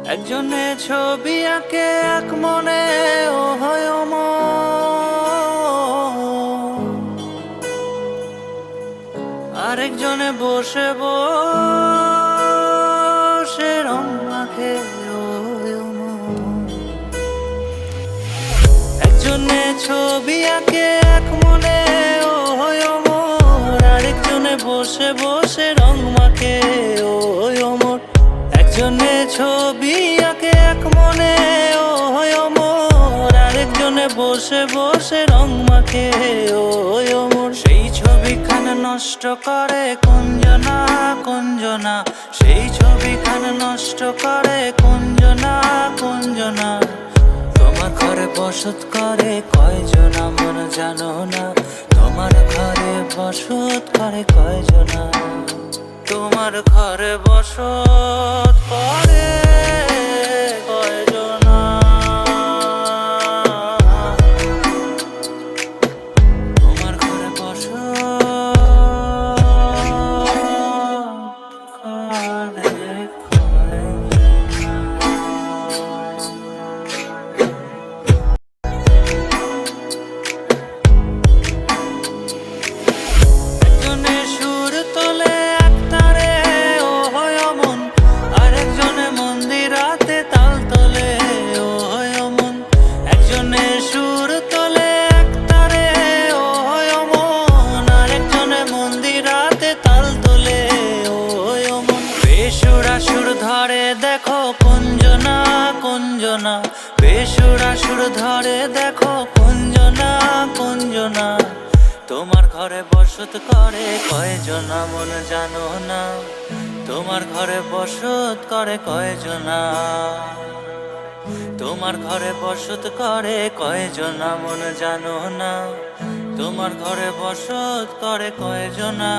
একজনে ছবি আঁকে এক মনে ও হয় আরেকজনে বসে বসে রং মাখে ও হয় একজনে ছবি আঁকে এক মনে ও হয় আরেকজনে বসে বসে রং মাখে ও হয় একজনে ছবি আঁকে এক মনে ও হয় আরেকজনে বসে বসে রং মাখে ও হয় সেই ছবিখানা নষ্ট করে কুঞ্জনা কুঞ্জনা সেই ছবিখানা নষ্ট করে কুঞ্জনা কুঞ্জনা তোমার ঘরে বসত করে কয়জনা মন জানো না তোমার ঘরে বসত করে কয়জনা তোমার ঘরে বসত করে কয়জনা তোমার ঘরে বসত করে একজনে সুর তোলে এক তারে ও হয় অমন আরেকজনে মন্দিরাতে তাল তোলে ও হয় অমন একজনে সুর তোলে এক তারে ও হয় অমন আরেকজনে মন্দিরাতে তাল তোলে ও হয় অমন বেসুরা সুর ধরে দেখো কুঞ্জনা কুঞ্জনা বেসুরা সুর ধরে দেখো কুঞ্জনা কুঞ্জনা তোমার ঘরে বসত করে কয়জনা মন জানো না তোমার ঘরে বসত করে কয়জনা তোমার ঘরে বসত করে কয়জনা মন জানো না তোমার ঘরে বসত করে কয়জনা